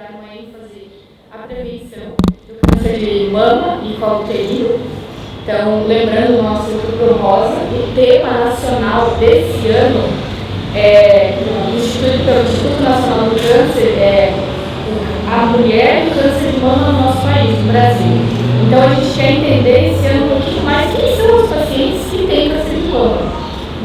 dar uma ênfase à prevenção do câncer de mama e colo uterino. Então, lembrando o nosso Outubro Rosa, o tema nacional desse ano instituído pelo Instituto Nacional do Câncer é a mulher e o câncer de mama no nosso país, no Brasil. Então, a gente quer entender esse ano um pouquinho mais quem são os pacientes que têm câncer de mama.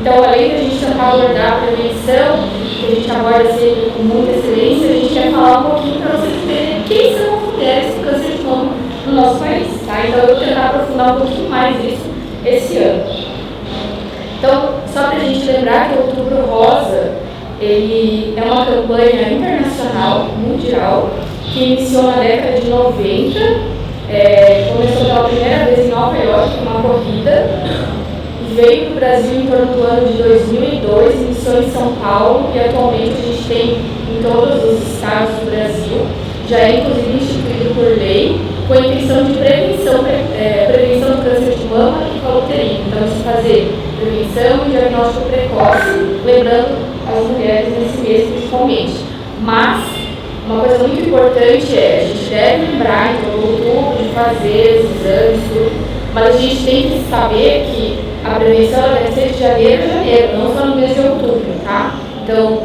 Então, além de a gente tentar abordar a prevenção, que a gente aborda sempre com muita excelência, a gente quer falar um pouquinho para vocês entenderem quem são as mulheres com câncer de mama no nosso país. Tá? Então, eu vou tentar aprofundar um pouquinho mais isso esse ano. Então, só para a gente lembrar que o Outubro Rosa ele é uma campanha internacional, mundial, que iniciou na década de 90, começou pela primeira vez em Nova York, uma corrida, e veio para o Brasil em torno do ano de 2002, iniciou em São Paulo, e atualmente a gente tem em todos os estados do Brasil, já é inclusive instituído por lei, com a intenção de prevenção do câncer de mama e colo uterino. Então, isso fazer prevenção e diagnóstico precoce, lembrando as mulheres nesse mês principalmente. Mas, uma coisa muito importante a gente deve lembrar em todo outubro de fazer os exames, tudo, mas a gente tem que saber que a prevenção deve ser de janeiro a janeiro, não só no mês de outubro, tá? Então,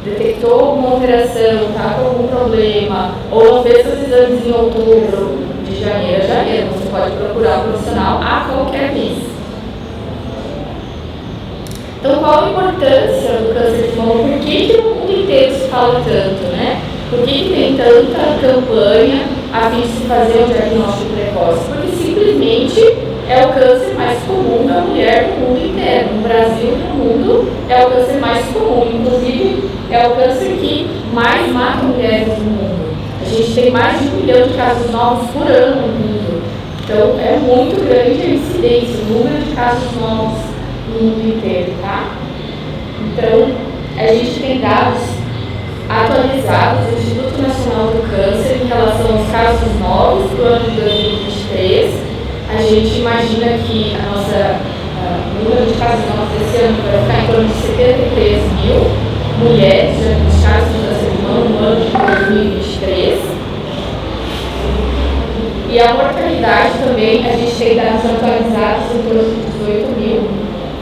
detectou alguma alteração, está com algum problema, ou não fez seus exames em outubro, de janeiro a janeiro, você pode procurar um profissional a qualquer mês. Então, qual a importância do câncer de mama? Por que no mundo inteiro se fala tanto, né? Por que tem tanta campanha a fim de se fazer um diagnóstico precoce? Porque simplesmente é o câncer mais comum da mulher no mundo inteiro. No Brasil e no mundo é o câncer mais comum. Inclusive, é o câncer que mais mata mulheres no mundo. A gente tem mais de 1 milhão de casos novos por ano no mundo. Então, é muito grande a incidência, o número de casos novos no mundo inteiro, tá? Então, a gente tem dados atualizados do Instituto Nacional do Câncer em relação aos casos novos do ano de 2023. A gente imagina que o número de casos novos desse ano vai ficar em torno de 73 mil mulheres diagnosticadas com câncer de mama no ano de 2023. E a mortalidade também, a gente tem dados atualizados em torno de 18 mil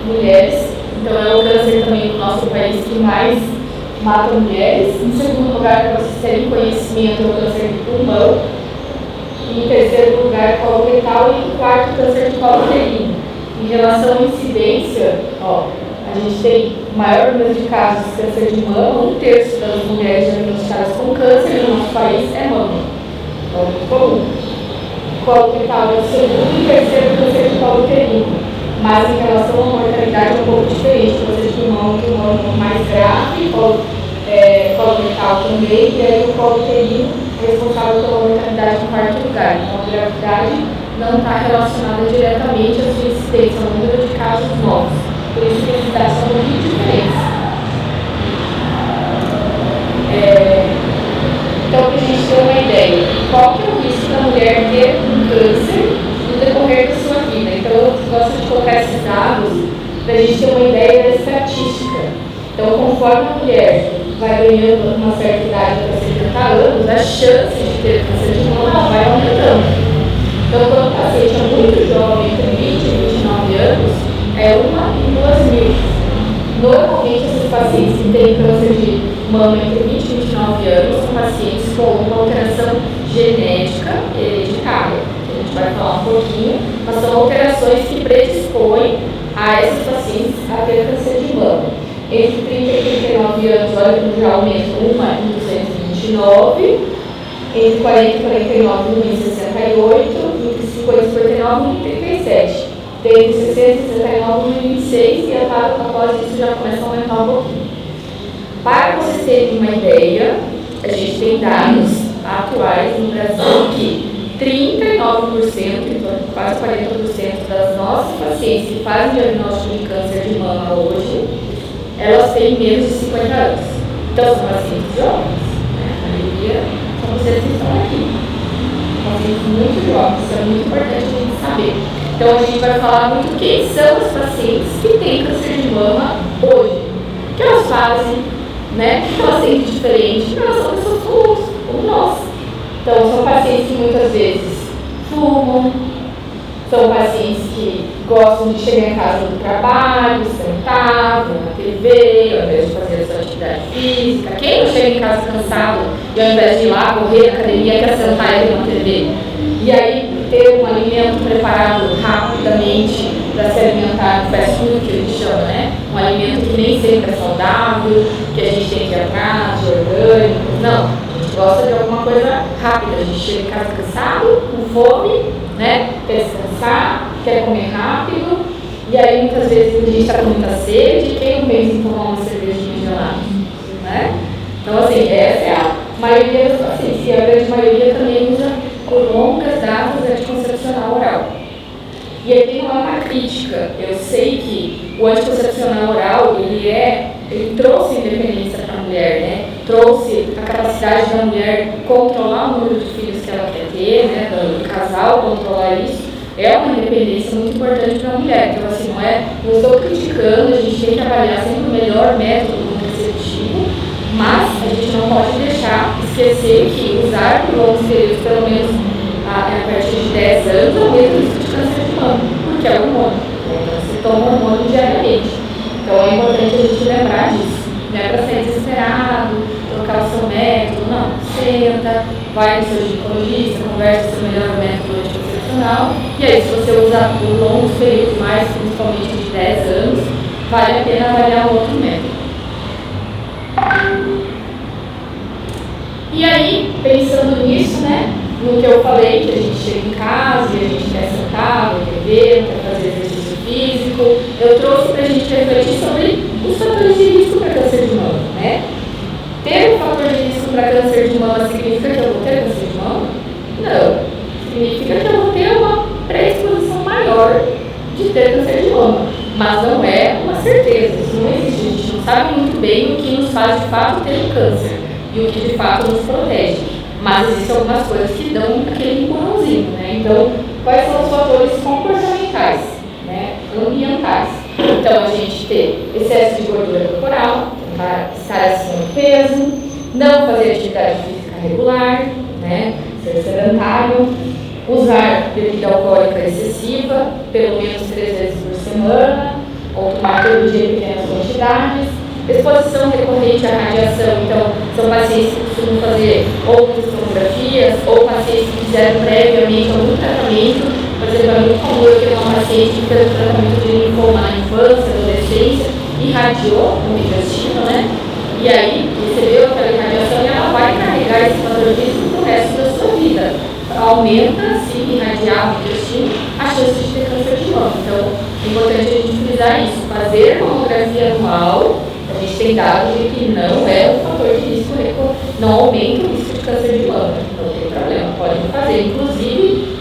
mulheres. Então, é o câncer também no nosso país que mais mata mulheres. Em segundo lugar, para vocês terem conhecimento, é o câncer de pulmão. Em terceiro lugar, colo retal. E em quarto, câncer de colo uterino. Em relação à incidência, a gente tem o maior número de casos de câncer de mama, 1/3 das mulheres diagnosticadas com câncer no nosso país é mama. Então, é muito comum. Colo retal é o segundo e terceiro câncer de colo uterino. Mas em relação à mortalidade é um pouco diferente. Câncer de pulmão é um pouco mais grave, colo retal também, e aí o colo uterino é responsável pela mortalidade em quarto lugar. Então, a gravidade não está relacionada diretamente à sua incidência, ao número de casos novos. Por isso que esses dados são muito diferentes. Então, para a gente ter uma ideia, qual que é o risco da mulher ter um câncer no decorrer da sua vida? Então, eu gosto de colocar esses dados para a gente ter uma ideia da estatística. Então, conforme a mulher vai ganhando uma certa idade, até 70 anos, a chance de ter câncer de mama vai aumentando. Então, quando o paciente é muito jovem, entre 20 e 29 anos, é 1 em 2 mil. Normalmente, esses pacientes que têm câncer de mama entre 20 e 29 anos são pacientes com uma alteração genética hereditária. A gente vai falar um pouquinho, mas são alterações que predispõem a esses pacientes a ter câncer de mama. Entre 30 e 39 anos, olha que já aumenta 1 em 229. Entre 40 e 49, 1 em 68. Entre 50 e 59, 1 em 37. Entre 60 e 69, 1 em 26. E após isso já começa a aumentar um pouquinho. Para vocês terem uma ideia, a gente tem dados atuais no Brasil que 39%, quase 40% das nossas pacientes que fazem diagnóstico de câncer de mama hoje, elas têm menos de 50 anos. Então, são pacientes jovens, né? A maioria são vocês que estão aqui. Pacientes muito jovens, isso é muito importante a gente saber. Então, a gente vai falar muito quem são os pacientes que têm câncer de mama hoje. O que elas fazem, né? O que elas têm de diferente? Elas são pessoas comuns. como nós. Então, são pacientes que muitas vezes fumam, são pacientes que gostam de chegar em casa do trabalho, sentar, ver na TV, ao invés de fazer a sua atividade física. Quem não chega em casa cansado e ao invés de ir lá correr na academia, quer sentar e ver uma TV? E aí ter um alimento preparado rapidamente para se alimentar no fast food, que a gente chama, né? Um alimento que nem sempre é saudável, que a gente tem que ir atrás, de orgânico. Não, a gente gosta de alguma coisa rápida. A gente chega em casa cansado, com fome, né? Quer descansar, quer comer rápido. E aí muitas vezes a gente está com muita sede e quem não pensa em tomar uma cervejinha gelada, né? Então assim, essa é a maioria dos pacientes, e a grande maioria também usa por longas datas anticoncepcional oral. E aqui não é uma crítica, eu sei que o anticoncepcional oral, ele trouxe independência para a mulher, né? Trouxe a capacidade da mulher controlar o número de filhos que ela quer ter, né? Do casal controlar isso, é uma independência muito importante para a mulher. Então assim, não estou criticando, a gente tem que avaliar sempre o melhor método contraceptivo, mas a gente não pode deixar esquecer que usar por longos períodos, pelo menos a partir de 10 anos, aumenta o risco de câncer de mama, porque é hormônio, né? Então você toma hormônio diariamente. Então é importante a gente lembrar disso. Não é para ser desesperado, trocar o seu método, não. Senta, vai no seu ginecologista, conversa sobre o melhor método anticoncepcional, e aí se você usar por longos períodos, mais principalmente de 10 anos, vale a pena avaliar um outro método. E aí, pensando nisso, né, no que eu falei, que a gente chega em casa e a gente quer sentar, ver TV, quer fazer exercício físico, eu trouxe para a gente refletir sobre os fatores de risco para câncer de mama, né? Ter um fator de risco para câncer de mama significa que eu vou ter câncer de mama? Não. Significa que eu vou ter uma predisposição maior de ter câncer de mama. Mas não é uma certeza, isso não existe. A gente não sabe muito bem o que nos faz de fato ter o câncer e o que de fato nos protege. Mas existem algumas coisas que dão aquele empurrãozinho, né? Então, quais são os fatores comportamentais, né? Ambientais? Então, a gente ter excesso de gordura corporal, estar acima do peso, não fazer atividade física regular, né? Ser sedentário, usar bebida alcoólica excessiva, pelo menos 3 vezes por semana, ou tomar todo dia em pequenas quantidades. Exposição recorrente à radiação, então, são pacientes que costumam fazer outras tomografias, ou pacientes que fizeram previamente algum tratamento. Por exemplo, é muito comum eu ter uma paciente que fez um tratamento de linfoma na infância, adolescência, irradiou no intestino, né? E aí, recebeu aquela irradiação e ela vai carregar esse fator de risco para o resto da sua vida. Aumenta, se irradiar o intestino, a chance de ter câncer de mama. Então, é importante a gente frisar isso, fazer mamografia anual. A gente tem dados de que não é um fator de risco, não aumenta o risco de câncer de mama. Não tem problema, pode fazer. Inclusive,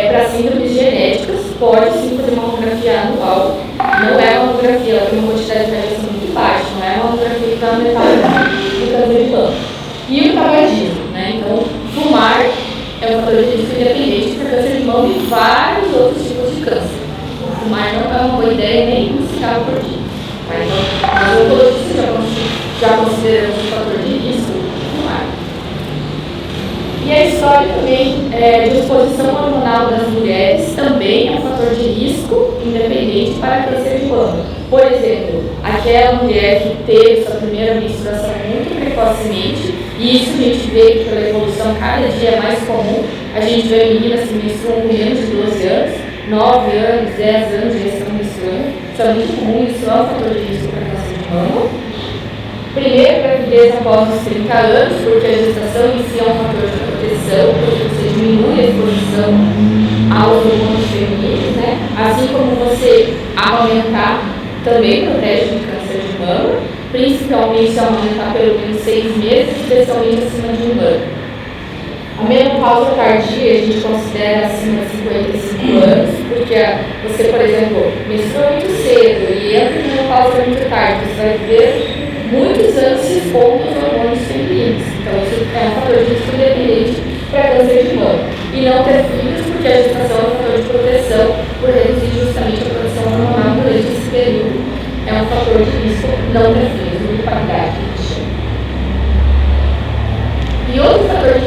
para síndromes genéticas, pode sim fazer mamografia anual. Não é uma mamografia, ela tem uma quantidade de radiação muito baixa, não é uma mamografia que vai aumentar o risco de câncer de mama. E o tabagismo, né? Então, fumar é um fator de risco independente para câncer de mama e vários outros tipos de câncer. Fumar não é uma boa ideia nem um cigarro por dia. Então, os oncologistas já consideram um fator de risco fumar. E a história também de exposição hormonal das mulheres também é um fator de risco independente para câncer de mama. Por exemplo, aquela mulher que teve sua primeira menstruação muito precocemente, e isso a gente vê que pela evolução cada dia é mais comum, a gente vê meninas que menstruam com menos de 12 anos, 9 anos, 10 anos já estão menstruando. Isso é muito comum, isso é um fator de risco para câncer de mama. Primeiro, gravidez após os 30 anos, porque a gestação em si é um fator de proteção, porque você diminui a exposição aos hormônios femininos, né? Assim como você amamentar também protege do câncer de mama, principalmente se amamentar pelo menos 6 meses, especialmente acima de 1 ano. A menopausa tardia a gente considera acima de 55 anos, porque você, por exemplo, menstrua muito cedo e entra em menopausa muito tarde, você vai ver muitos anos se expondo aos hormônios femininos. Então, isso é um fator de risco independente para câncer de mama. E não ter filhos, porque a gestação é um fator de proteção, por reduzir justamente a produção hormonal durante esse período. É um fator de risco não ter filhos, muito qualidade. E outro fator de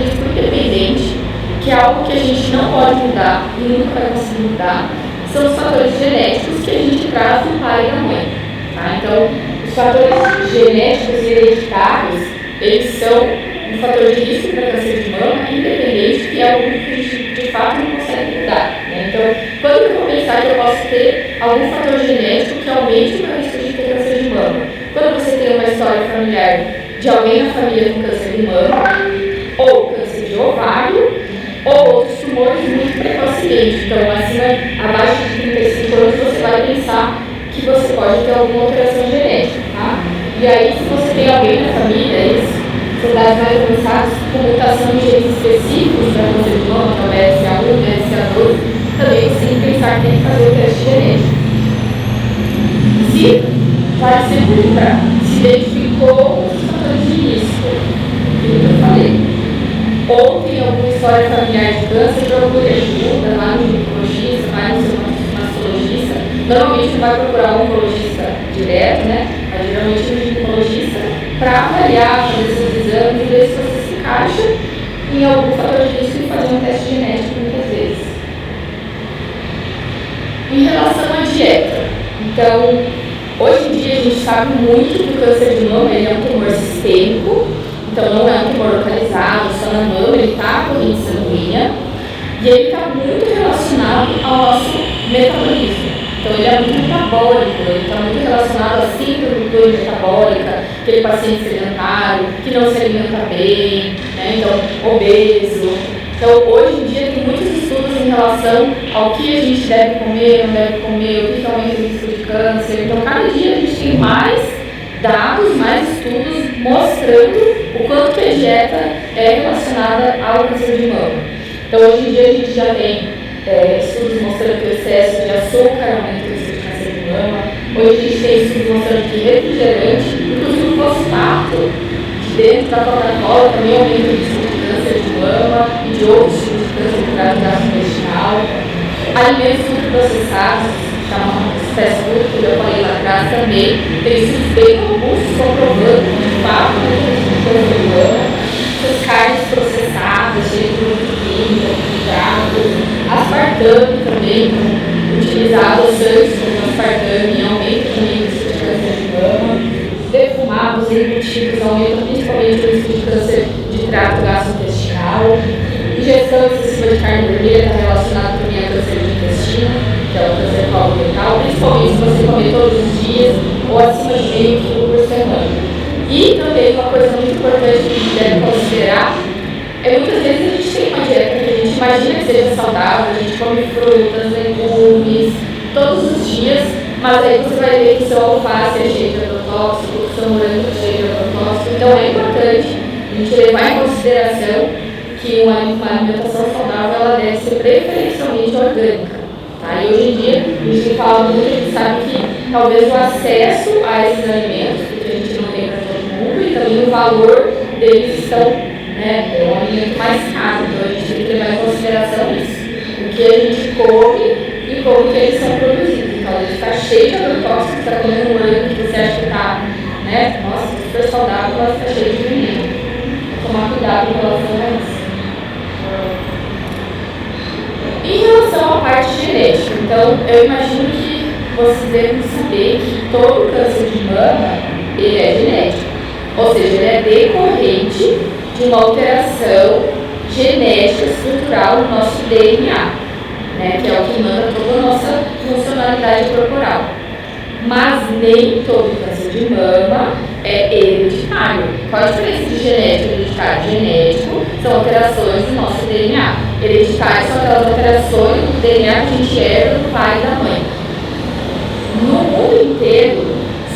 a gente não pode mudar e nunca vai conseguir mudar são os fatores genéticos que a gente traz do pai e da mãe. Tá? Então, os fatores genéticos e hereditários, eles são um fator de risco para câncer de mama, independente, que é algo que a gente de fato não consegue mudar. Né? Então, quando eu vou pensar que eu posso ter algum fator genético que aumente o meu risco de ter câncer de mama? Quando você tem uma história familiar de alguém na família com câncer de mama, ou câncer de ovário, ou outros tumores muito precocemente. Então, abaixo de 35 anos, você vai pensar que você pode ter alguma alteração genética. Tá? E aí, se você tem alguém na família, eles são dados mais avançados com mutação de genes específicos para câncer de mama, como BRCA1, BRCA2, também você tem que pensar que tem que fazer o teste genético. Se vai sempre lembrar, se identificou os fatores de risco, que eu falei, ou tem alguma história familiar de câncer, procure ajuda, vai no ginecologista, vai no seu mastologista. Normalmente não vai procurar um oncologista direto, né? Mas geralmente um ginecologista para avaliar, fazer seus exames e ver se você se encaixa em algum fator de risco e fazer um teste genético muitas vezes. Em relação à dieta, então, hoje em dia a gente sabe muito que o câncer de mama ele é um tumor sistêmico. Então, não é um tumor localizado só na mama, ele está na corrente sanguínea e ele está muito relacionado ao nosso metabolismo. Então, ele é muito metabólico, ele está muito relacionado à síndrome metabólica, aquele paciente sedentário que não se alimenta bem, né? Então, obeso. Então, hoje em dia, tem muitos estudos em relação ao que a gente deve comer, não deve comer, o que aumenta o risco de câncer. Então, cada dia a gente tem mais dados, mais estudos mostrando o quanto que a dieta é relacionada ao câncer de mama. Então, hoje em dia, a gente já tem estudos mostrando que o excesso de açúcar aumenta o risco de câncer de mama. Hoje a gente tem estudos mostrando que refrigerante, inclusive o fosfato de dentro da Coca-Cola também aumenta o risco de câncer de mama e de outros tipos de câncer do trato gastrointestinal. Alimentos ultraprocessados, chamam fast food, que eu falei lá atrás também, tem estudos bem robustos comprovando que de fato o risco de câncer de mama. Essas carnes processadas, cheias de muito química, hidratos, aspartame também, utilizados antes como aspartame, aumenta também o risco de câncer de mama. Defumados e embutidos aumentam principalmente o risco de câncer de trato gastrointestinal. Ingestão excessiva de carne vermelha está relacionada também a câncer de intestino, que é o câncer coloretal, principalmente se você comer todos os dias ou acima de meio quilo por semana. E também uma coisa muito importante que a gente deve considerar é muitas vezes a gente tem uma dieta que a gente imagina que seja saudável, a gente come frutas, legumes, todos os dias, mas aí você vai ver que o seu alface é cheio de agrotóxico, que o seu morango é cheio de agrotóxico. Então é importante a gente levar em consideração que uma alimentação saudável ela deve ser preferencialmente orgânica. Tá? E hoje em dia a gente fala muito, a gente sabe que talvez o acesso a esses alimentos, porque a gente não tem para todo mundo, e também o valor deles estão, né, é um alimento mais caro, então a gente tem que levar em consideração isso. O que a gente come e como que eles são produzidos. Então, ele está cheio de agrotóxicos, você está comendo um morango que você acha que está, né, nossa, super saudável, mas está cheio de veneno. Vou tomar cuidado em relação a isso. Em relação à parte genética, então, eu imagino que vocês devem saber que todo câncer de mama, ele é genético. Ou seja, ele é decorrente de uma alteração genética estrutural no nosso DNA, né, que é o que manda toda a nossa funcionalidade corporal. Mas nem todo câncer de mama é hereditário. Qual a diferença de genético e hereditário? Genético são alterações do nosso DNA. Hereditário são aquelas alterações do DNA que a gente herda do pai e da mãe. No mundo inteiro,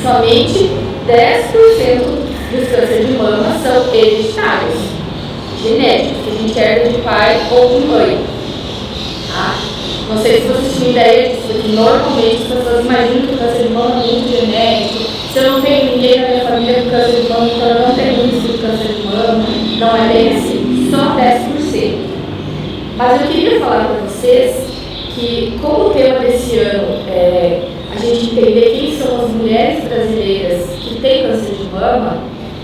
somente 10% dos cânceres de mama são hereditários, genéticos, que a gente herda de pai ou de mãe. Tá? Não sei se vocês tinham ideia disso, porque normalmente as pessoas imaginam que o câncer de mama é muito genético. Se eu não tenho ninguém na minha família com câncer de mama, então eu não tenho risco de câncer de mama. Não é bem assim, só 10%. Mas eu queria falar para vocês que, como o tema desse ano é a gente entender quem são as mulheres brasileiras que têm câncer de mama,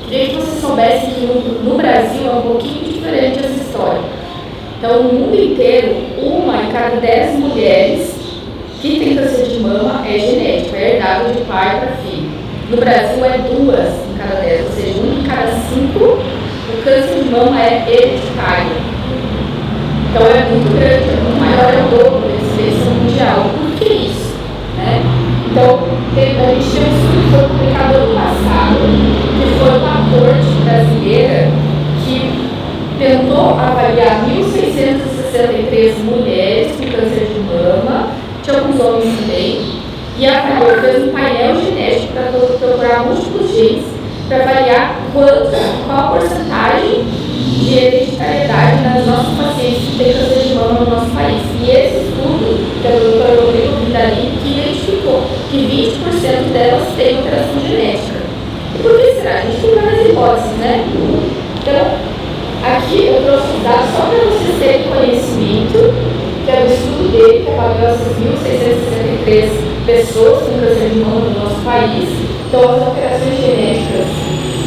queria que vocês soubessem que no Brasil é um pouquinho diferente essa história. Então, no mundo inteiro, 1 em cada 10 mulheres que tem câncer de mama é genético, é herdado de pai para filho. No Brasil, é 2 em cada 10, ou seja, 1 em cada 5, o câncer de mama é hereditário. Então, é muito grande, o maior é o dobro da incidência mundial. Por que isso? Né? Então, a gente tinha um estudo que foi publicado ano passado, que foi uma corte brasileira que tentou avaliar 1.663 mulheres com câncer de mama, tinha alguns homens também, e avaliou, fez um painel genético para procurar múltiplos genes, para avaliar qual a porcentagem de hereditariedade nas nossas pacientes que têm câncer de mama no nosso país. E esse estudo, que é do Dr. Rodrigo Vidalin, que identificou que 20% delas têm alteração genética. E por que será? A gente tem várias hipóteses, né? Então, aqui eu trouxe os dados só para vocês terem conhecimento, que é do estudo dele, que avaliou essas 1.663 pessoas com câncer de mama no nosso país. Então, as alterações genéticas,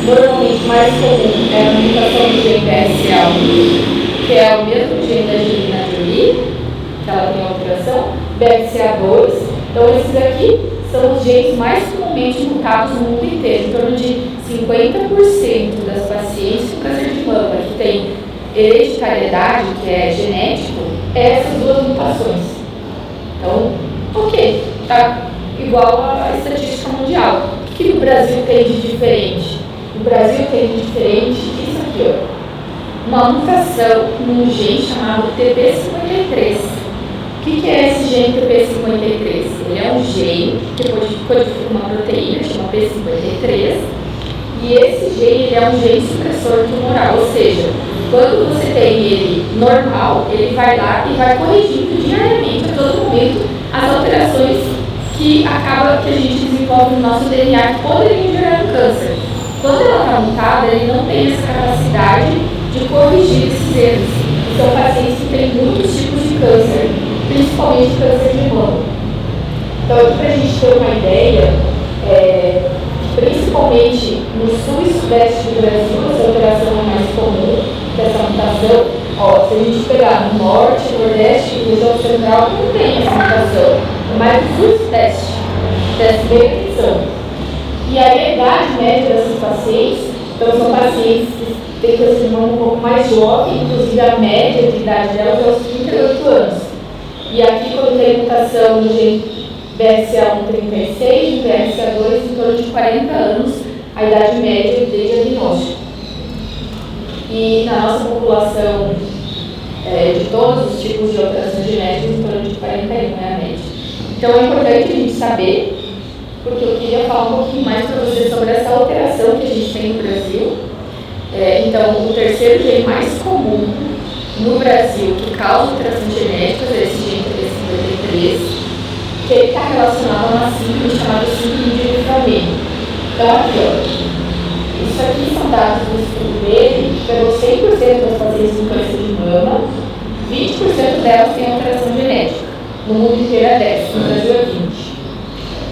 normalmente mais comum é a mutação do gene BRCA1, que é o mesmo gene da Angelina Jolie, que ela tem alteração, BRCA2. Então, esses aqui são os genes mais comumente mutados no mundo inteiro. Em torno de 50% das pacientes com câncer de mama que tem hereditariedade, que é genético, é essas 2 mutações. Então, ok, está igual à estatística mundial. O que o Brasil tem de diferente? O Brasil tem de diferente isso aqui, ó. Uma mutação num gene chamado TP53. O que é esse gene TP53? Ele é um gene que codifica uma proteína, chama P53, e esse gene ele é um gene supressor tumoral, ou seja, quando você tem ele normal, ele vai lá e vai corrigindo diariamente, a todo momento, as alterações que a gente desenvolve no nosso DNA que poderiam gerar um câncer. Quando ela está mutada, ele não tem essa capacidade de corrigir esses erros. Então, pacientes que têm muitos tipos de câncer, principalmente câncer de mama. Então, aqui para a gente ter uma ideia, principalmente no sul e sudeste do Brasil, essa alteração é mais comum dessa mutação. Ó, se a gente pegar no norte, nordeste e região central, não tem essa mutação, é mais no sul e sudeste, dessa definição. E aí a idade média dessas pacientes, então são pacientes que têm câncer de mama um pouco mais jovem, inclusive a média de idade delas é os 38 anos. E aqui, quando tem mutação no gene BRCA1 36 e BRCA2 em torno de 40 anos, a idade média de diagnóstico. E na nossa população, de todos os tipos de alterações genéticas, em torno de 41 é a média. Então é importante a gente saber, porque eu queria falar um pouquinho mais para vocês sobre essa alteração que a gente tem no Brasil. Então, o terceiro gene mais comum no Brasil que causa alterações genéticas é esse gene TP53, que ele está relacionado a uma síndrome chamada síndrome de Lifamene. Então, aqui, ó, isso aqui são dados do estudo dele, que pegou 100% das pacientes com câncer de mama, 20% delas têm alteração genética. No mundo inteiro é 10%, no Brasil é 20%.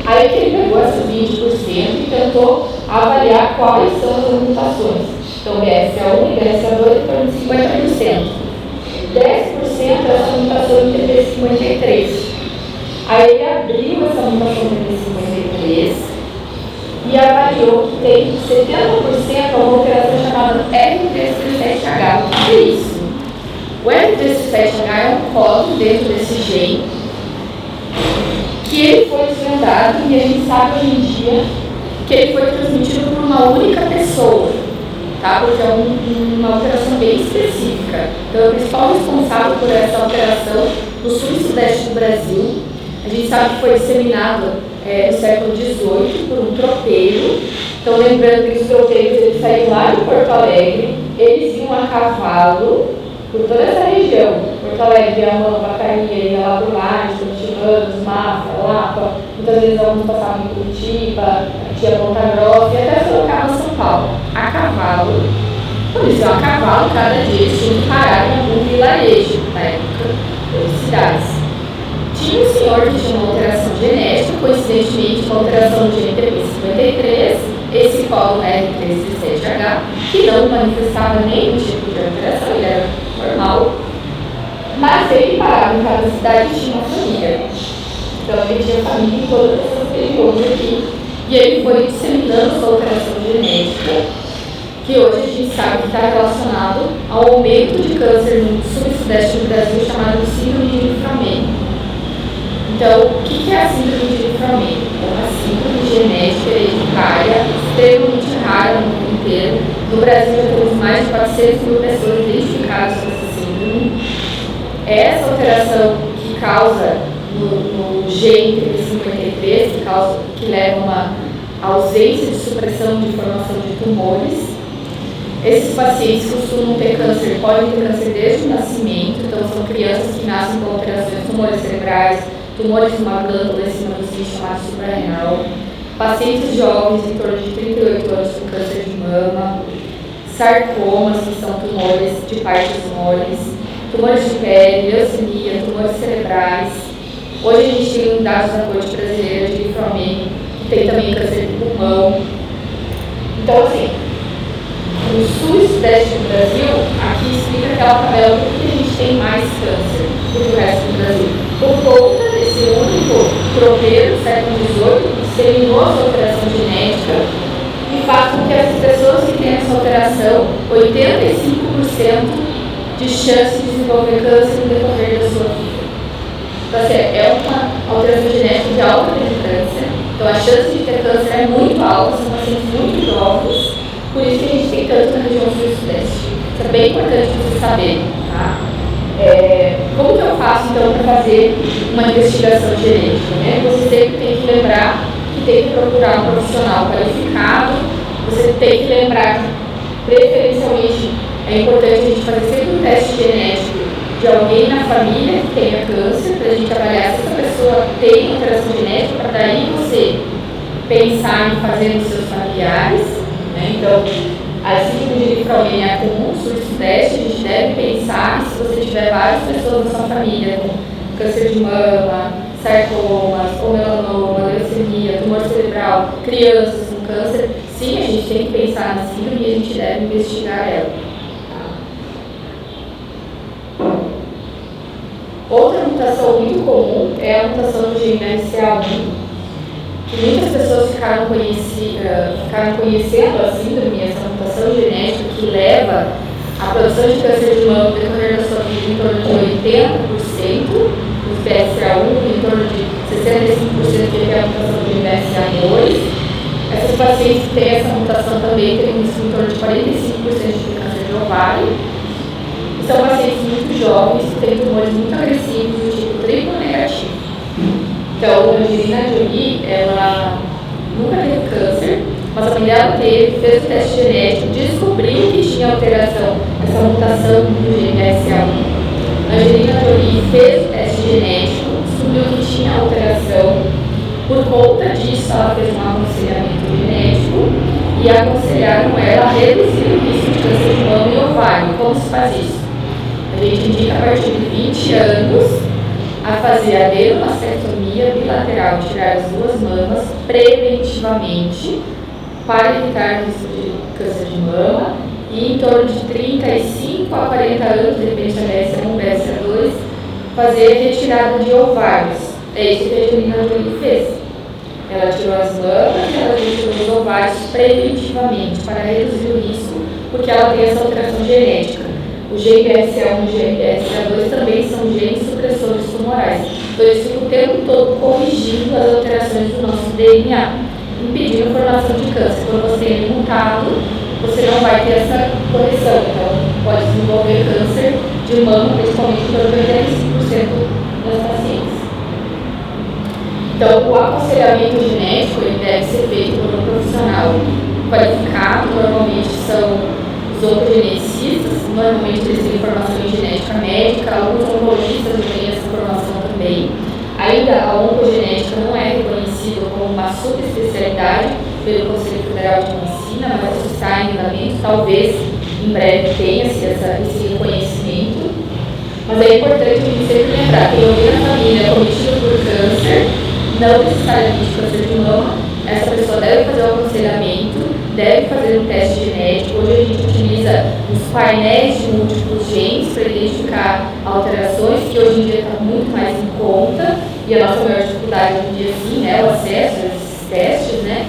Aí que ele pegou essas 20% e tentou avaliar quais são as mutações. Então, BRCA1 e BRCA2 em torno de 50%. 10% é essa mutação em TP53. Aí ele abriu essa mutação em TP53 e avaliou que tem 70% uma alteração chamada R37H. O que é isso? O R37H é um código dentro desse gene que ele foi desvendado e a gente sabe hoje em dia que ele foi transmitido por uma única pessoa, tá? Porque é uma alteração bem específica. Então, o principal responsável por essa alteração no sul e sudeste do Brasil, a gente sabe que foi disseminado no século XVIII por um tropeiro. Então, lembrando que os tropeiros eles saíam lá de Porto Alegre, eles iam a cavalo por toda essa região. Porto Alegre, Viamão, Vacaria, ia lá por lá, Curitibanos, Mafra, Lapa, muitas vezes alguns passavam em Curitiba, tinha Ponta Grossa e até Sorocaba, São Paulo, a cavalo. Quando eles iam a cavalo, cada dia eles tinham que parar em algum vilarejo, na época, das cidades. Tinha um senhor que tinha uma alteração genética, coincidentemente uma alteração no gene TP53, esse colo R37H, que não manifestava nenhum tipo de alteração, ele era normal. Mas ele parava em cada cidade e tinha uma família. Então ele tinha família em todas essas regiões aqui. E ele foi disseminando sua alteração genética, que hoje a gente sabe que está relacionado ao aumento de câncer no sul e sudeste do Brasil, chamado síndrome de Inframed. Então, o que é a síndrome de Inframed? É uma síndrome genética hereditária extremamente rara no mundo inteiro. No Brasil já temos mais de 400 mil pessoas identificadas com essa síndrome. Essa alteração que causa no gene 53, que leva a uma ausência de supressão de formação de tumores. Esses pacientes costumam ter câncer, podem ter câncer desde o nascimento, então são crianças que nascem com alterações, tumores cerebrais, tumores numa glândula em cima do rim chamado suprarrenal, pacientes jovens em torno de 38 anos com câncer de mama, sarcomas, que são tumores de partes moles, tumores de pele, leucemia, tumores cerebrais. Hoje a gente tem dados da Corte Brasileira de Inframed, que tem também câncer de pulmão. Então, assim, no sul e sudeste do Brasil, aqui explica aquela tabela por que a gente tem mais câncer do que o resto do Brasil. Por conta desse único tropeiro do século XVIII, que disseminou a sua alteração genética e faz com que as pessoas que têm essa alteração, 85% de chance de desenvolver câncer no decorrer da sua vida. Então, assim, é uma alteração genética de alta penetrância, então a chance de ter câncer é muito alta, são pacientes muito jovens, por isso que a gente tem tanto na região sul e sudeste. Isso é bem importante vocês saberem, tá? Como que eu faço, então, para fazer uma investigação genética? Né? Você sempre tem que lembrar que tem que procurar um profissional qualificado, você tem que lembrar que, preferencialmente, é importante a gente fazer sempre um teste genético de alguém na família que tenha câncer, para a gente avaliar se essa pessoa tem alteração genética, para daí você pensar em fazer nos seus familiares. Né? Então, a síndrome de Inframed é comum, sul e sudeste, a gente deve pensar que se você tiver várias pessoas na sua família com câncer de mama, sarcomas, ou melanoma, leucemia, tumor cerebral, crianças com câncer, sim, a gente tem que pensar na síndrome e a gente deve investigar ela. Outra mutação muito comum é a mutação do gene BRCA1, que muitas pessoas ficaram conhecendo a síndrome, essa mutação genética que leva à produção de câncer de mama no decorrer da sua vida em torno de 80% dos BRCA1, em torno de 65% que é a mutação do gene BRCA2. Essas pacientes que têm essa mutação também têm um risco em torno de 45% de câncer de ovário. São pacientes muito jovens que têm tumores muito agressivos do tipo triplo negativo. Então, a Angelina Jolie, ela nunca teve câncer, mas a mãe dela teve, fez o teste genético, descobriu que tinha alteração, essa mutação do gene BRCA1. A Angelina Jolie fez o teste genético, descobriu que tinha alteração. Por conta disso, ela fez um aconselhamento genético e aconselharam ela a reduzir o risco de câncer de mama e ovário. Como se faz isso? A gente indica a partir de 20 anos a fazer a adenomastectomia bilateral, tirar as duas mamas preventivamente para evitar o risco de câncer de mama, e em torno de 35 a 40 anos, depende da BRCA1 ou BRCA2, fazer retirada de ovários. É isso que a Angelina Jolie fez. Ela tirou as mamas e ela retirou os ovários preventivamente para reduzir o risco, porque ela tem essa alteração genética. O gene BRCA1 e o gene BRCA2 também são genes supressores tumorais. Então, eles ficam o tempo todo corrigindo as alterações do nosso DNA, impedindo a formação de câncer. Quando você é mutado, você não vai ter essa correção. Então, pode desenvolver câncer de mama, principalmente em torno de 85% das pacientes. Então, o aconselhamento genético ele deve ser feito por um profissional qualificado, normalmente são os oncogenetistas, normalmente eles têm formação em genética médica, alguns oncologistas têm essa formação também. Ainda a oncogenética não é reconhecida como uma subespecialidade pelo Conselho Federal de Medicina, mas isso está em andamento, talvez em breve tenha-se esse reconhecimento. Mas é importante a gente sempre lembrar que alguém na família é cometido por câncer, não necessariamente câncer de mama, essa pessoa deve fazer o aconselhamento, deve fazer um teste genético Hoje a gente utiliza os painéis de múltiplos genes para identificar alterações, que hoje em dia está muito mais em conta, e a nossa maior dificuldade hoje em dia, sim, é o acesso a esses testes, né?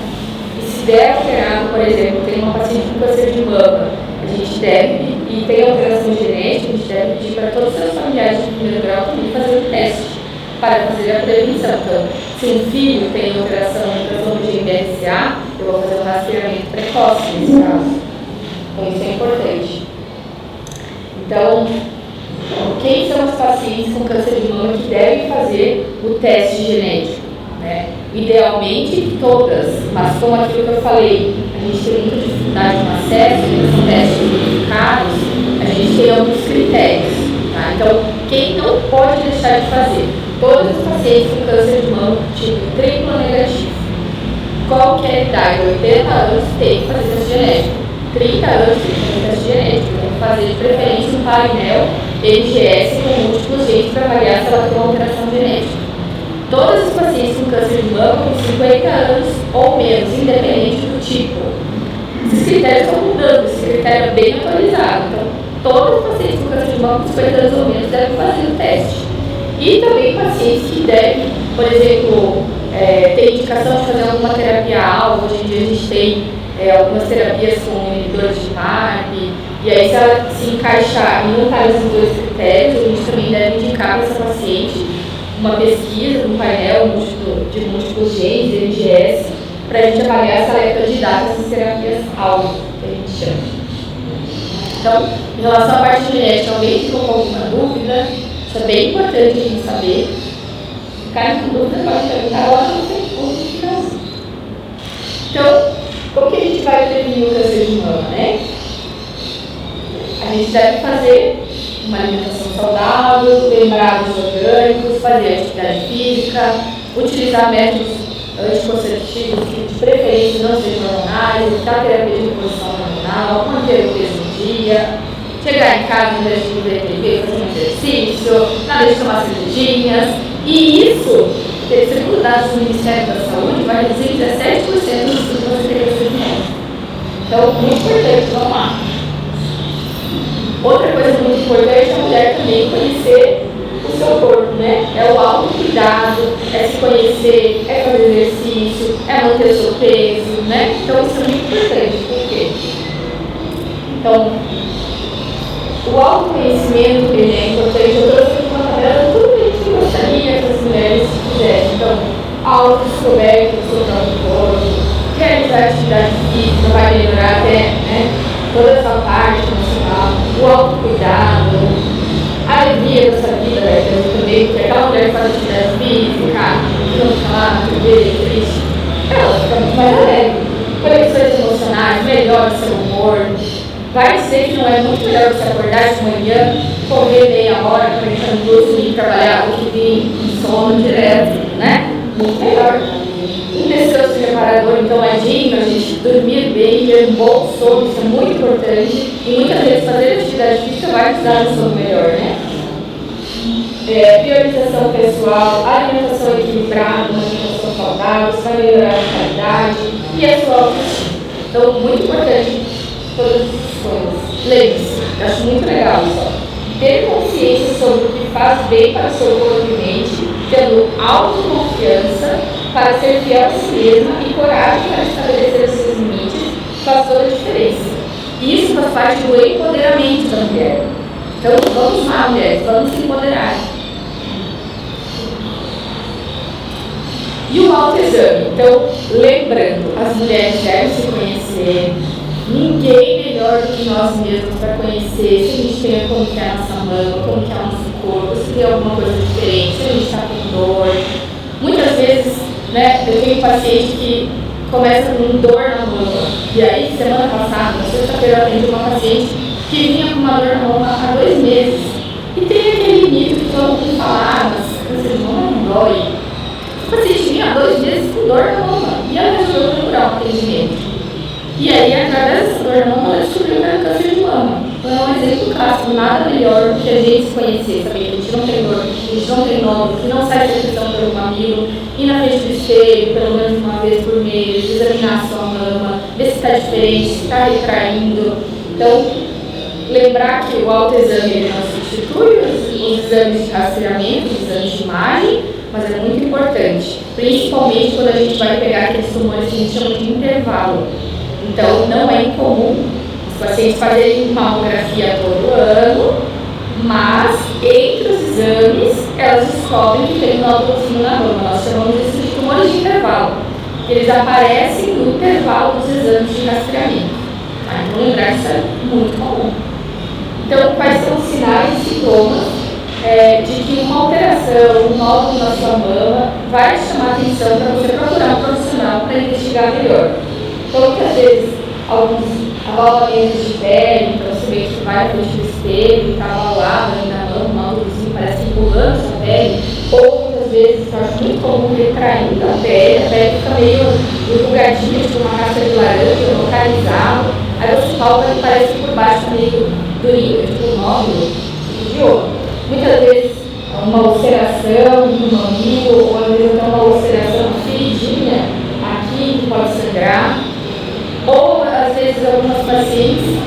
E se der alterado, por exemplo, tem uma paciente com câncer de mama, a gente deve, e tem alteração genética, a gente deve pedir para todos os seus familiares de primeiro grau também fazer o teste para fazer a prevenção. Então, se um filho tem alteração em translogia em BRCA, eu vou fazer um rastreamento precoce nesse caso. Então, isso é importante. Então, quem são os pacientes com câncer de mama que devem fazer o teste genético? Né? Idealmente, todas, mas como aquilo que eu falei, a gente tem muita dificuldade no acesso, são testes unificados, a gente tem alguns critérios. Tá? Então, quem não pode deixar de fazer? Todos os pacientes com câncer de mama tipo triplo negativo. Qualquer idade, 80 anos, tem que fazer teste genético. 30 anos tem que fazer teste genético. Tem que fazer de preferência um painel NGS com múltiplos genes para avaliar se ela tem uma alteração genética. Todos os pacientes com câncer de mama com 50 anos ou menos, independente do tipo. Esses critérios estão mudando, esse critério é bem atualizado. Então, todos os pacientes com câncer de mama com 50 anos ou menos devem fazer o teste. E também pacientes que devem, por exemplo, ter indicação de fazer alguma terapia-alvo. Hoje em dia a gente tem algumas terapias com inibidores de PARP, e aí se ela se encaixar em um desses dois critérios, a gente também deve indicar para essa paciente uma pesquisa, um painel de múltiplos genes, NGS, para a gente avaliar se ela é candidata a essas terapias-alvo, que a gente chama. Então, em relação à parte genética, alguém ficou com alguma dúvida? Isso é bem importante a gente saber. Ficar com dúvida pode perguntar, agora não tem como. Então, como que a gente vai prevenir o câncer de mama, né? A gente deve fazer uma alimentação saudável, lembrar dos orgânicos, fazer atividade física, utilizar métodos anticonceptivos que de preferência não sejam hormonais, evitar terapia de reposição hormonal, manter o peso no dia, chegar em casa em vez de ver TV, fazer um exercício, nada de tomar cervejinhas. E isso, segundo dados do Ministério da Saúde, vai reduzir 17% dos cânceres de mama. Então, muito importante, vamos lá. Outra coisa muito importante é a mulher também conhecer o seu corpo, né? É o autocuidado, é se conhecer, é fazer exercício, é manter o seu peso, né? Então, isso é muito importante. Por quê? Então, o autoconhecimento ele é importante. Eu trouxe aqui uma tabela tudo que a gente gostaria que as mulheres fizessem. Então, autodescoberta do seu próprio corpo, realizar atividade física vai melhorar até, né, toda essa parte emocional, o autocuidado, a alegria dessa vida, né, também, porque aquela mulher que faz atividade física, que não fica lá na TV, triste, ela fica muito mais alegre. Conexões emocionais, melhora o seu humor. Vai dizer que não é muito melhor você acordar de manhã, correr meia hora, 40 minutos e ir trabalhar, ou que vir com sono direto, né? Muito melhor. Um descanso reparador, então, é digno, a gente dormir bem, ter um bom sono, isso é muito importante. E muitas vezes fazer atividade física vai nos dar um sono melhor, né? Priorização pessoal, alimentação equilibrada, uma alimentação saudável, isso vai melhorar a qualidade e a sua autoestima. Então, muito importante todas essas coisas. Lembre-se, eu acho muito legal isso. Ter consciência sobre o que faz bem para o seu corpo e mente, tendo autoconfiança para ser fiel a si mesma e coragem para estabelecer os seus limites, faz toda a diferença. E isso faz parte do empoderamento da mulher. Então, vamos lá, mulheres, vamos se empoderar. E o autoexame. Então, lembrando, as mulheres devem se conhecer. Ninguém melhor do que nós mesmos para conhecer se a gente tem como que é a nossa mama, como que é o nosso corpo, se tem alguma coisa diferente, se a gente está com dor. Muitas vezes, né, eu tenho paciente que começa com dor na mama. E aí, semana passada, na sexta-feira, eu atendi uma paciente que vinha com uma dor na mama há 2 meses. E tem aquele mito que todo mundo fala, mas câncer de mama não dói. O paciente vinha há 2 meses com dor na mama e ela resolveu procurar um atendimento. E aí, através dessa dor na mama, ela descobriu que era câncer de mama. Então, é um exemplo clássico, nada melhor do que a gente se conhecer, saber que a gente não tem dor, que a gente não tem nódulo, que não sai secreção pelo mamilo, ir na frente do espelho, pelo menos uma vez por mês, examinar a sua mama, ver se está está diferente, se está retraindo. Então, lembrar que o autoexame ele não substitui os exames de rastreamento, os exames de imagem, mas é muito importante, principalmente quando a gente vai pegar aqueles tumores que a gente chama de intervalo. Então, não é incomum os pacientes fazerem mamografia todo ano, mas entre os exames elas descobrem que tem um nódulozinho na mama. Nós chamamos isso de tumores de intervalo, que eles aparecem no intervalo dos exames de rastreamento. Tá? Então, lembrar que isso é muito comum. Então, quais são os sinais e sintomas de que uma alteração, um nódulo na sua mama vai te chamar a atenção para você procurar um profissional para investigar melhor? Então, muitas vezes, alguns avalamentos de pele, então você vê que você vai no espelho e está avalado aí na mão, um nódulozinho parece empurrando sua pele, ou muitas vezes, eu acho muito comum retraindo a pele fica meio enrugadinha, tipo uma casca de laranja, localizado, aí você palpa e parece que por baixo tá meio durinho, tipo um nódulo de ouro. Muitas vezes uma ulceração no mamilo, ou às vezes até uma ulceração, uma feridinha aqui que pode sangrar. Ou às vezes algumas pacientes,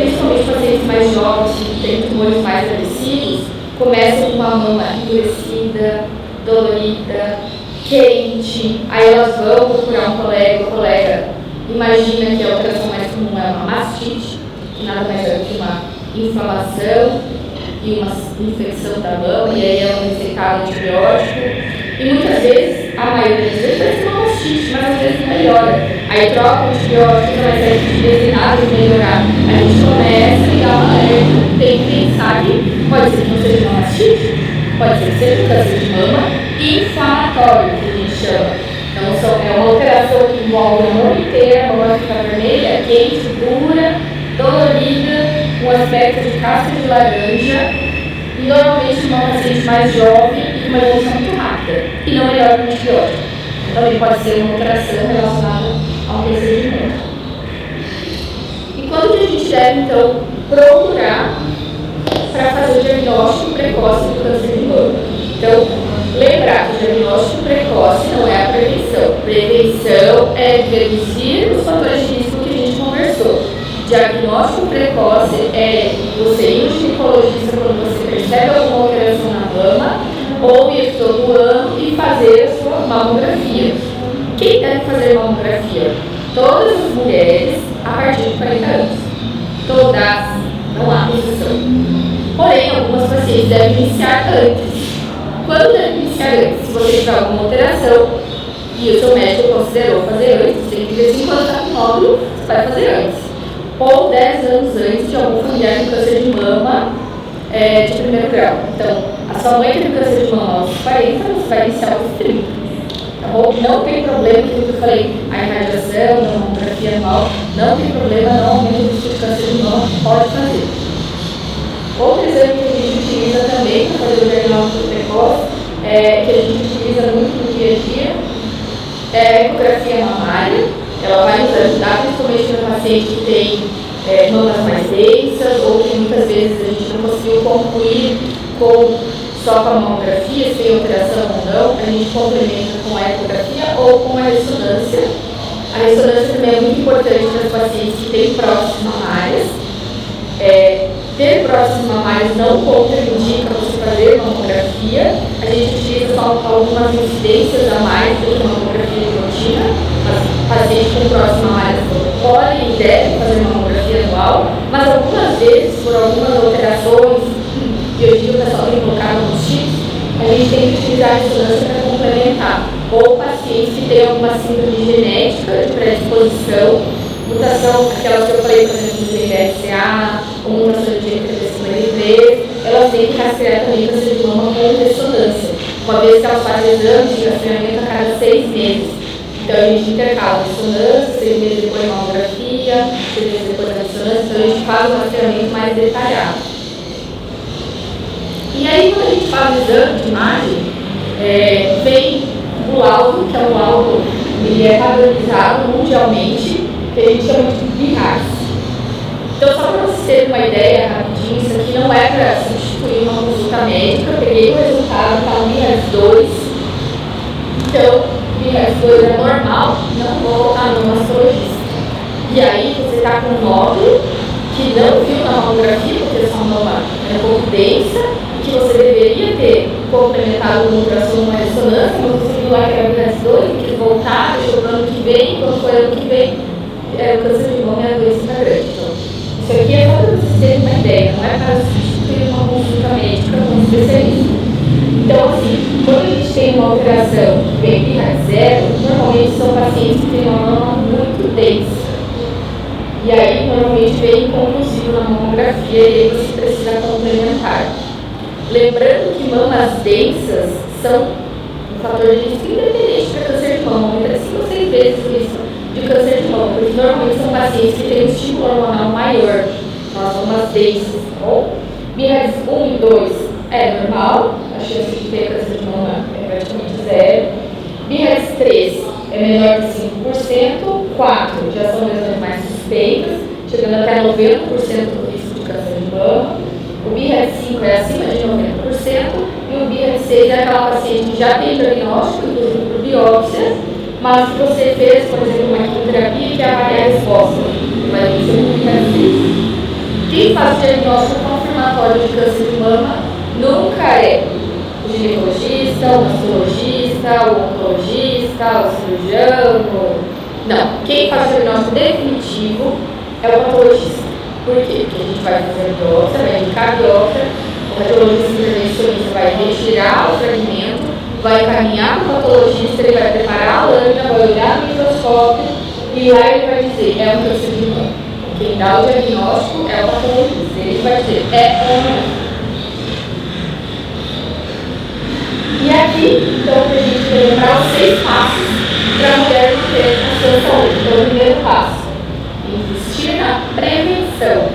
principalmente pacientes mais jovens que têm tumores mais agressivos, começam com uma mama endurecida, dolorida, quente, aí elas vão procurar um colega, o colega imagina que a alteração mais comum é uma mastite, que nada mais é do que uma inflamação e uma infecção da mama, e aí é um receitado antibiótico. E muitas vezes, a maioria das vezes, parece uma mastite, mas às vezes melhora. Aí troca o antibiótico, mas é designado de melhorar. A gente começa a ligar uma alerta, tem que pensar que pode ser que não seja uma mastite, pode ser que seja um câncer de mama inflamatório, que a gente chama. Então, é uma alteração que envolve a mama inteira, a mama fica vermelha, quente, dura, dolorida, um aspecto de casca de laranja, e normalmente uma paciente mais jovem e com uma evolução muito rápida, e não melhora com antibiótico. Também pode ser uma alteração relacionada ao câncer de mama. E quando que a gente deve, então, procurar para fazer o diagnóstico precoce do câncer de mama? Então, lembrar que o diagnóstico precoce não é a prevenção. Prevenção é reduzir os fatores de risco que a gente conversou. Diagnóstico precoce é você ir no ginecologista quando você percebe alguma alteração na mama ou ir todo ano e fazer a sua mamografia. Quem deve fazer mamografia? Todas as mulheres a partir de 40 anos. Todas, não há exceção. Porém, algumas pacientes devem iniciar antes. Quando deve iniciar antes? Se você tiver alguma alteração e o seu médico considerou fazer antes, tem que ver se quando está com nódulo, você vai fazer antes. Ou 10 anos antes de algum familiar com câncer de mama de primeiro grau. Então, a sua mãe teve câncer de mama aos 40, você vai iniciar aos 30. Tá bom? Não tem problema, que eu falei, a irradiação, a mamografia anual, não tem problema, não aumenta o risco de câncer de mama, pode fazer. Outro exame que a gente utiliza também para fazer o diagnóstico precoce, que a gente utiliza muito no dia a dia, é a ecografia mamária. Ela vai nos ajudar, principalmente no paciente que tem mamas mais densas ou que muitas vezes a gente não conseguiu concluir só com a mamografia, se tem alteração ou não, a gente complementa com a ecografia ou com a ressonância. A ressonância também é muito importante para os pacientes que têm próteses mamárias. Ter próteses mamárias não contraindica você fazer mamografia. A gente utiliza só algumas incidências a mais do que mamografia de rotina. Pacientes com próteses mamárias podem e devem fazer mamografia anual, mas algumas vezes, por algumas alterações, que hoje em dia o pessoal tem colocado nos chips, a gente tem que utilizar a ressonância para complementar. Ou pacientes que têm alguma síndrome genética de predisposição, mutação, aquelas que eu falei, por exemplo, do BRCA, ou mutação de GTP53, elas têm que rastrear também câncer de mama com ressonância, uma vez que elas fazem exames de rastreamento a cada 6 meses. Então a gente intercala a ressonância, 6 meses depois a mamografia, 6 meses depois a ressonância, então a gente faz um rastreamento mais detalhado. E aí quando a gente faz o exame de imagem, vem o laudo, que é um laudo, ele é padronizado mundialmente, que a gente chama de BIHARS. Então só para vocês terem uma ideia rapidinho, isso aqui não é para substituir uma consulta médica, eu peguei o resultado, está no BIHARS 2, então BIHARS 2 é normal, não vou colocar no mastologista. E aí você está com um nódulo que não viu na mamografia, porque sua mama é um pouco densa, que você deveria ter complementado com ultrassom, uma ressonância, mas você viu lá que era gravidez 2, que voltar, deixou para o ano que vem, quando foi ano que vem, o câncer de mama é a doença está grande. Então, isso aqui é só para vocês terem uma ideia, não é para substituir uma consulta médica com um especialista. Então, assim, quando a gente tem uma alteração que vem BIRAD zero, normalmente são pacientes que têm uma mama muito densa. E aí, normalmente, vem inconclusivo na mamografia e aí você precisa complementar. Lembrando que mamas densas são um fator de risco independente para câncer de mama, aumenta 5 ou 6 vezes o risco de câncer de mama, porque normalmente são pacientes que têm um estímulo hormonal maior, nas mamas densas. Ou BIRADs 1 e 2 é normal, a chance de ter câncer de mama é praticamente zero. BIRADs 3 é menor de 5%, 4 já são lesões mais suspeitas, chegando até 90% do risco de câncer de mama. O BIRAD 5 é acima de 90% e o BIRAD 6 é aquela paciente que já tem diagnóstico, inclusive por biópsia, mas que você fez, por exemplo, uma quimioterapia que avalia a resposta. Vai ser um BIRAD 6. Quem faz o diagnóstico confirmatório de câncer de mama nunca é o ginecologista, o mastologista, o oncologista, o cirurgião. Não. Quem faz o diagnóstico definitivo é o patologista. Por quê? Porque a gente vai fazer a biópsia, vai indicar a biópsia, o patologista intervencionista vai retirar o fragmento, vai encaminhar para o patologista, ele vai preparar a lâmina, vai olhar no microscópio e lá ele vai dizer, é um câncer de mama. Quem dá o diagnóstico é o patologista, ele vai dizer, é ou não. E aqui, então, para a gente lembrar os 6 passos para a mulher ter a sua saúde. Então, o primeiro passo, investir na prevenção,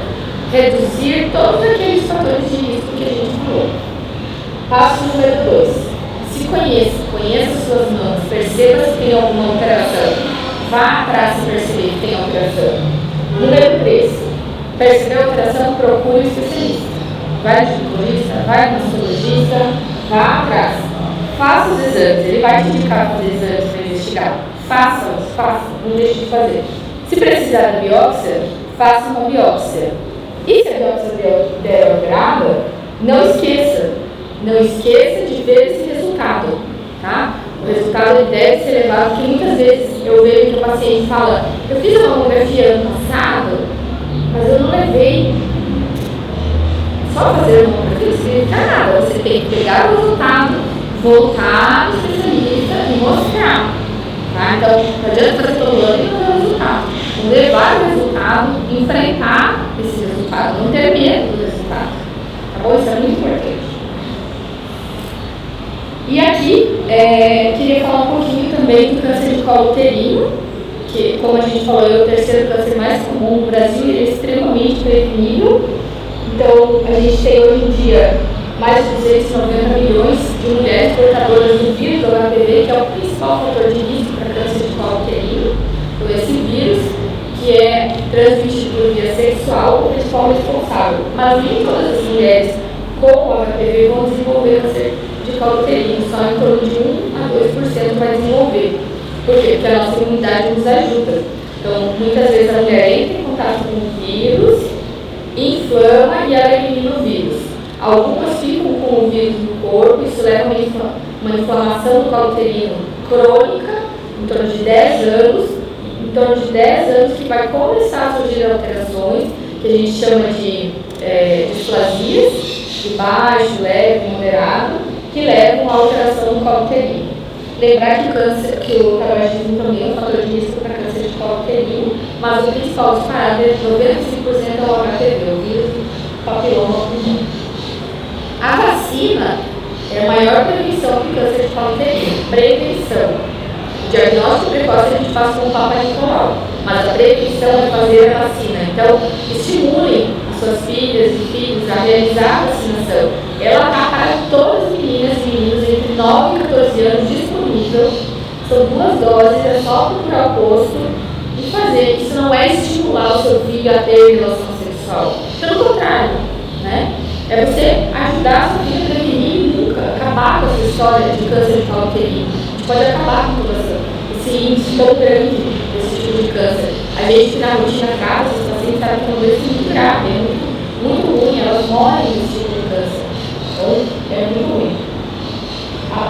reduzir todos aqueles fatores de risco que a gente falou. Passo número 2, se conheça suas mãos, perceba se tem alguma alteração, vá atrás se perceber que tem alteração. Número 3, percebeu a alteração, procure um especialista. Vai no ginecologista, vai no mastologista, vá atrás. Faça os exames, ele vai te indicar fazer exames para investigar. Faça-os, não deixe de fazer. Se precisar da biópsia, faça uma biópsia. E se a biópsia der alterada, não esqueça de ver esse resultado, tá? O resultado ele deve ser levado, porque muitas vezes eu vejo que o paciente fala, eu fiz a mamografia ano passado, mas eu não levei. Só fazer uma mamografia não significa nada, você tem que pegar o resultado, voltar no especialista e mostrar. Tá? Então, não adianta fazer todo ano e não ter o resultado. Levar o resultado, enfrentar esse resultado, não ter medo do resultado. Tá bom? Isso é muito importante. E aqui, queria falar um pouquinho também do câncer de colo uterino, que, como a gente falou, é o terceiro câncer mais comum no Brasil e ele é extremamente prevenível. Então, a gente tem hoje em dia mais de 290 milhões de mulheres portadoras do vírus do HPV, que é o principal fator de risco para câncer de colo uterino. Então, esse vírus, que é transmitido por via sexual, o principal responsável. Mas nem todas as mulheres com o HPV vão desenvolver câncer de colo uterino, só em torno de 1 a 2% vai desenvolver. Por quê? Porque a nossa imunidade nos ajuda. Então, muitas vezes a mulher entra em contato com o vírus, inflama e ela elimina o vírus. Algumas ficam com o vírus no corpo, isso leva a uma inflamação do colo uterino crônica, em torno de 10 anos, que vai começar a surgir alterações, que a gente chama de displasias, de baixo, leve, moderado, que levam à alteração do colo uterino. Lembrar que o tabagismo também é um fator de risco para câncer de colo uterino, mas o principal disparado é 95% é o HPV, o vírus do papiloma humano. A vacina é a maior prevenção do câncer de colo uterino. Prevenção. O diagnóstico precoce a gente faz com o Papa Nicolau, mas a prevenção é fazer a vacina. Então, estimulem as suas filhas e filhos a realizar a vacinação. Ela está para todas as meninas e meninos entre 9 e 14 anos disponível. São 2 doses, é só procurar o posto e fazer. Isso não é estimular o seu filho a ter relação sexual. Pelo contrário, né? É você ajudar a sua filha a prevenir e nunca acabar com essa história de câncer de colo uterino. A gente pode acabar com todo esse índice tão grande desse tipo de câncer. A gente que na rotina casa, os pacientes sabem que é uma doença muito grave, é muito ruim, elas morrem desse tipo de câncer. Então, é muito ruim.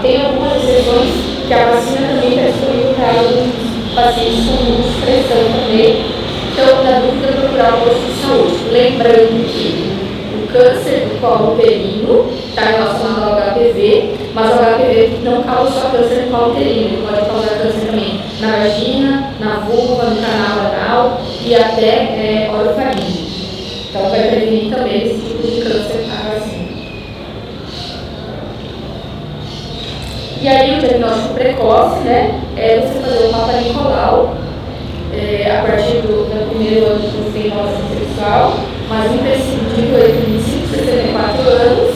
Tem algumas exceções que a vacina também está disponível para alguns pacientes com expressão também. Então, na dúvida, procurar um posto de saúde. Lembrando que o câncer do colo uterino está relacionado ao HPV, mas o HPV não causa só câncer do colo uterino, ele pode causar câncer também na vagina, na vulva, no canal anal e até orofaringe. Então, vai prevenir também esse tipo de câncer a vacina. E aí, o diagnóstico precoce, né, é você fazer o Papa Nicolau a partir do primeiro ano que você tem relação sexual, mas imprescindível entre 25 e 64 anos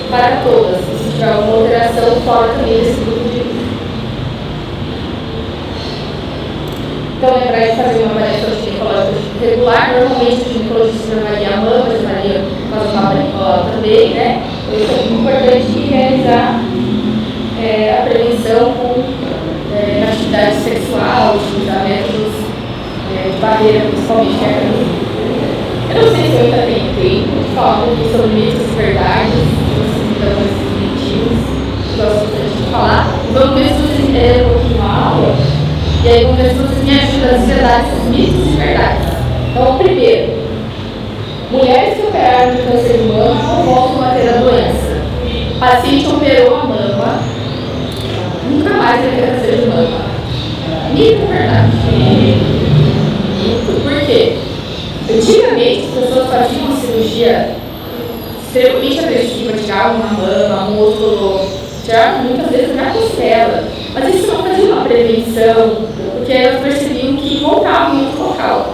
para todas, se tiver alguma alteração fora também desse grupo de risco. Então, lembrar de fazer uma avaliação ginecológica regular. Normalmente, o ginecologista vai avaliar a mama, mas Maria faz o Papa Nicolau também, né? Então, isso é muito importante realizar a prevenção com atividade sexual, utilizar métodos de barreira, principalmente eu não sei se eu ainda tenho tempo de falar um pouquinho sobre mitos e verdades, se vocês me dão esses minutinhos, gosto bastante de falar. Vamos ver se vocês entenderam um pouquinho a aula, e aí vamos ver se vocês me ajudam a desvendar esses mitos e verdades. Então, primeiro, mulheres que operaram de câncer de mama não voltam a ter a doença. O paciente operou a mama, nunca mais vai ter câncer de mama. Mito ou verdade? Mito. Por quê? Antigamente, as pessoas faziam uma cirurgia extremamente agressiva, tiravam uma mama, um músculo, tiravam muitas vezes a costela. Mas isso não fazia uma prevenção, porque elas percebiam que voltava em outro local.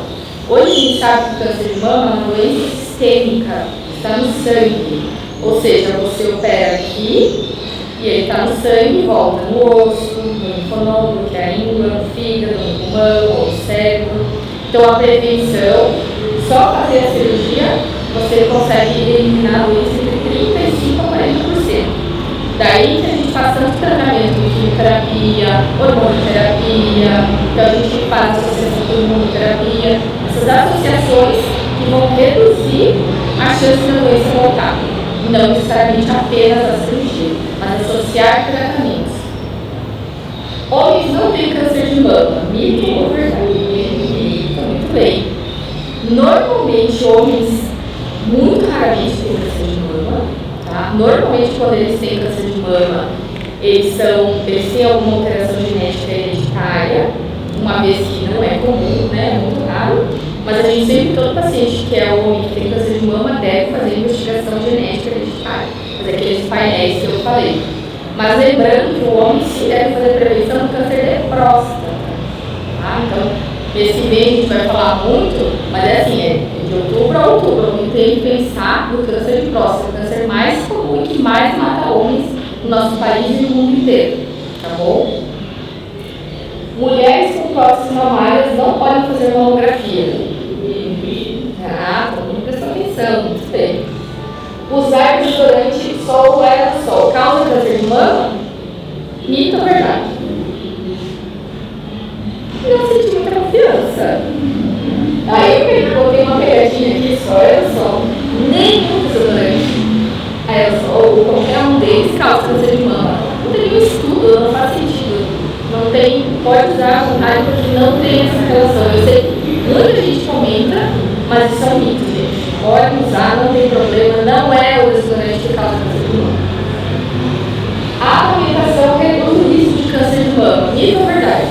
Hoje a gente sabe que o câncer de mama é uma doença sistêmica, está no sangue. Ou seja, você opera aqui e ele está no sangue e volta no osso, no linfonodo, que é a íngua, no fígado, no pulmão, no cérebro. Então a prevenção, só fazer a cirurgia, você consegue eliminar a doença entre 35% a 40%. Daí que a gente faz tanto tratamento de quimioterapia, hormonoterapia, então a gente faz associação com hormonoterapia, essas associações que vão reduzir a chance da doença voltar. Não necessariamente apenas a cirurgia, mas associar tratamentos. Homens não têm câncer de mama, mito ou verdade? Mito, muito bem. Normalmente, homens, muito raramente têm câncer de mama, tá? Normalmente, quando eles têm câncer de mama, eles têm alguma alteração genética hereditária, uma vez que não é comum, né? É muito raro. Mas a gente sempre, todo paciente que é homem que tem câncer de mama deve fazer investigação genética hereditária, fazer aqueles painéis que eu falei. Mas lembrando que o homem sim deve fazer prevenção do câncer de próstata. Tá? Então, esse mês a gente vai falar muito, mas é assim, é de outubro a outubro. Eu tenho que pensar no câncer de próstata, o câncer mais comum e que mais mata homens no nosso país e no mundo inteiro. Tá bom? Mulheres com próteses mamárias não podem fazer mamografia. Todo mundo prestou atenção, muito bem. Usar desodorante sol ou aerossol causa câncer de mama? Mito ou verdade? Não senti muita confiança. Aí eu botei uma pegadinha aqui, só aerossol. Nenhum desodorante aerossol ou qualquer um deles causa câncer de mama. Não tem nenhum estudo, não faz sentido. Não tem, pode usar à vontade porque não tem essa relação. Eu sei que muita gente comenta, mas isso é um mito, gente. Pode usar, não tem problema, não é o desodorante que causa câncer de mama. A alimentação reduz o risco de câncer de mama. Mito ou verdade?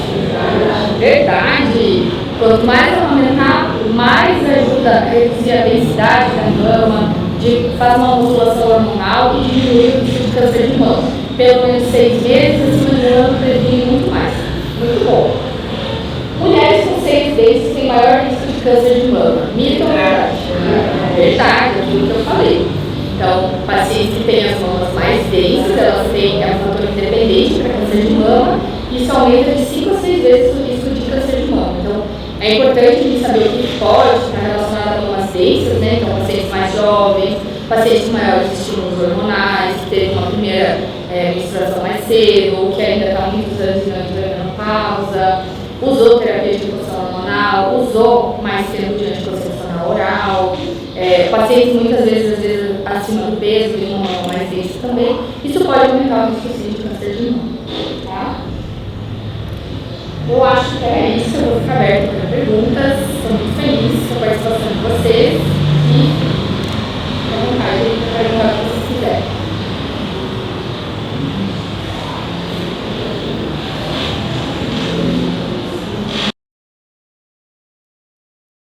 Verdade. Quanto mais aumentar, mais ajuda a reduzir a densidade da mama, faz uma modulação hormonal e diminui o risco de câncer de mama. Pelo menos 6 meses, acima de um ano, previne muito mais. Muito bom. Mulheres com 6 dentes têm maior risco de câncer de mama. Mito ou verdade? Verdade, aquilo que eu falei. Então, pacientes que têm as mamas mais densas, elas têm um fator independente para câncer de mama, e isso aumenta de 5 a 6 vezes o risco de câncer de mama. Então, é importante a gente saber o que pode estar relacionado a mamas densas, né? Então, pacientes mais jovens, pacientes com maiores estímulos hormonais, que teve uma primeira menstruação mais cedo, ou que ainda está muitos anos de menopausa, usou terapia de reposição hormonal, anticoncepcional, usou mais tempo de anticoncepcional oral, pacientes muitas vezes, às vezes acima do peso, tem uma mama mais densa também, isso pode aumentar o risco sim, de câncer de mama. Tá? Eu acho que é isso, eu vou ficar aberta para perguntas, estou muito feliz com a participação de vocês.